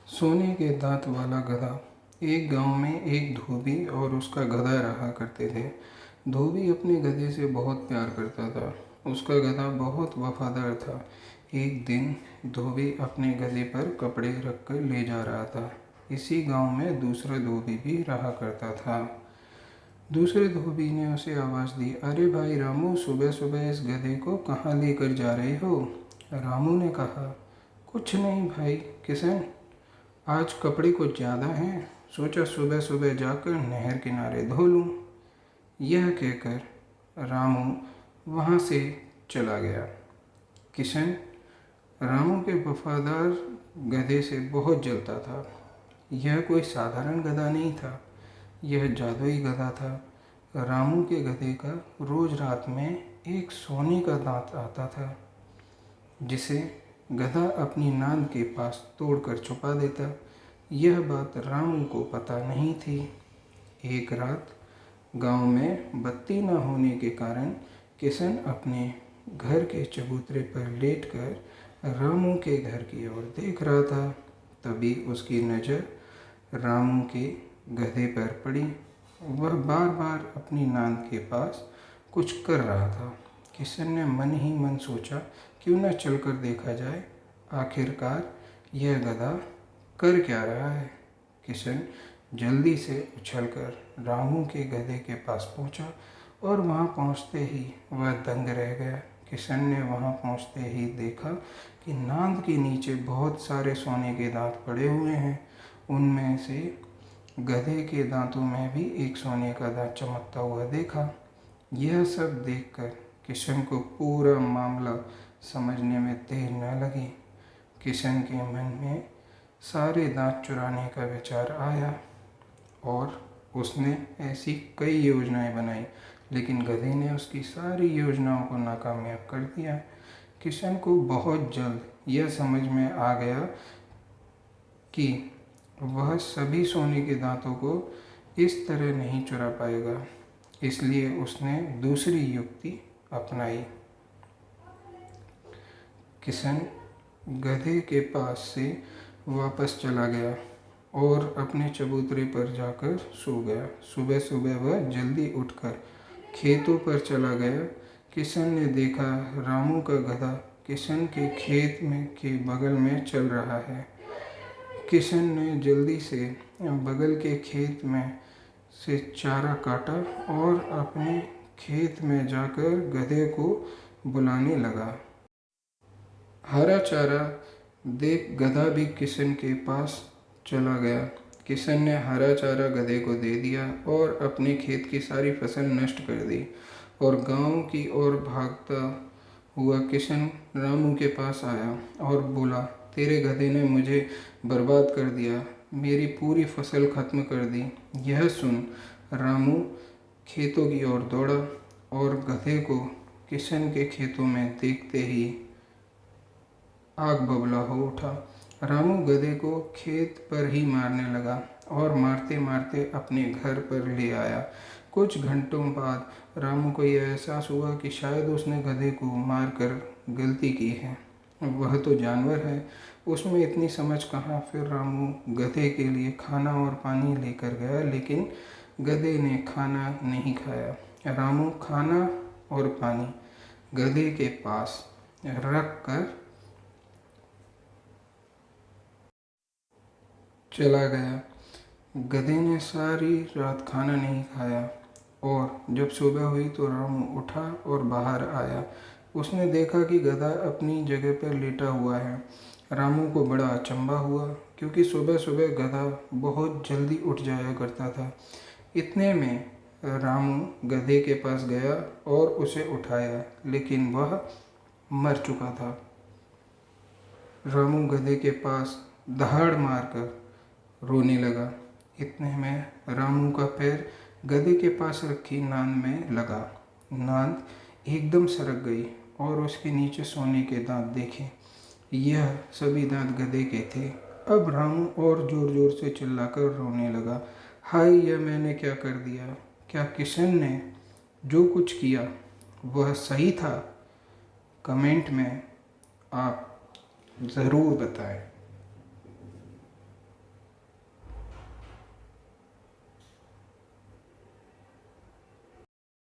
सोने के दांत वाला गधा। एक गांव में एक धोबी और उसका गधा रहा करते थे। धोबी अपने गधे से बहुत प्यार करता था। उसका गधा बहुत वफादार था। एक दिन धोबी अपने गधे पर कपड़े रखकर ले जा रहा था। इसी गांव में दूसरा धोबी भी रहा करता था। दूसरे धोबी ने उसे आवाज़ दी, अरे भाई रामू, सुबह सुबह इस गधे को कहाँ लेकर जा रहे हो? रामू ने कहा, कुछ नहीं भाई किशन, आज कपड़े कुछ ज़्यादा हैं, सोचा सुबह सुबह जाकर नहर किनारे धो लूँ। यह कहकर रामू वहाँ से चला गया। किशन रामू के वफादार गधे से बहुत जलता था। यह कोई साधारण गधा नहीं था, यह जादुई गधा था। रामू के गधे का रोज़ रात में एक सोने का दांत आता था, जिसे गधा अपनी नांद के पास तोड़कर छुपा देता। यह बात रामू को पता नहीं थी। एक रात गांव में बत्ती न होने के कारण किशन अपने घर के चबूतरे पर लेटकर रामू के घर की ओर देख रहा था। तभी उसकी नज़र रामू के गधे पर पड़ी। वह बार बार अपनी नांद के पास कुछ कर रहा था। किशन ने मन ही मन सोचा, क्यों न चलकर देखा जाए, आखिरकार यह गधा कर क्या रहा है। किशन जल्दी से उछलकर रामू के गधे के पास पहुंचा और वहां पहुंचते ही वह दंग रह गया। किशन ने वहां पहुंचते ही देखा कि नांद के नीचे बहुत सारे सोने के दांत पड़े हुए हैं। उनमें से गधे के दांतों में भी एक सोने का दांत चमकता हुआ देखा। यह सब देखकर किशन को पूरा मामला समझने में देर न लगी। किशन के मन में सारे दांत चुराने का विचार आया और उसने ऐसी कई योजनाएं बनाई, लेकिन गधे ने उसकी सारी योजनाओं को नाकामयाब कर दिया। किशन को बहुत जल्द यह समझ में आ गया कि वह सभी सोने के दांतों को इस तरह नहीं चुरा पाएगा, इसलिए उसने दूसरी युक्ति अपनाई। किशन गधे के पास से वापस चला गया और अपने चबूतरे पर जाकर सो गया। सुबह सुबह वह जल्दी उठकर खेतों पर चला गया। किशन ने देखा रामू का गधा किशन के खेत में के बगल में चल रहा है। किशन ने जल्दी से बगल के खेत में से चारा काटा और अपने खेत में जाकर गधे को बुलाने लगा। हरा चारा देख गधा भी किशन के पास चला गया। किशन ने हरा चारा गधे को दे दिया और अपने खेत की सारी फसल नष्ट कर दी और गांव की ओर भागता हुआ किशन रामू के पास आया और बोला, तेरे गधे ने मुझे बर्बाद कर दिया, मेरी पूरी फसल खत्म कर दी। यह सुन रामू खेतों की ओर दौड़ा और गधे को किशन के खेतों में देखते ही आग बबूला हो उठा। रामू गधे को खेत पर ही मारने लगा और मारते मारते अपने घर पर ले आया। कुछ घंटों बाद रामू को यह एहसास हुआ कि शायद उसने गधे को मारकर गलती की है। वह तो जानवर है, उसमें इतनी समझ कहाँ। फिर रामू गधे के लिए खाना और पानी लेकर गया, लेकिन गधे ने खाना नहीं खाया। रामू खाना और पानी गधे के पास रख कर चला गया। गधे ने सारी रात खाना नहीं खाया और जब सुबह हुई तो रामू उठा और बाहर आया। उसने देखा कि गधा अपनी जगह पर लेटा हुआ है। रामू को बड़ा अचंभा हुआ, क्योंकि सुबह सुबह गधा बहुत जल्दी उठ जाया करता था। इतने में रामू गधे के पास गया और उसे उठाया, लेकिन वह मर चुका था। रामू गधे के पास दहाड़ मारकर रोने लगा। इतने में रामू का पैर गधे के पास रखी नांद में लगा। नांद एकदम सरक गई और उसके नीचे सोने के दांत देखे। यह सभी दांत गधे के थे। अब रामू और जोर जोर से चिल्लाकर रोने लगा, हाय, यह मैंने क्या कर दिया? क्या किशन ने जो कुछ किया वह सही था? कमेंट में आप ज़रूर बताएं।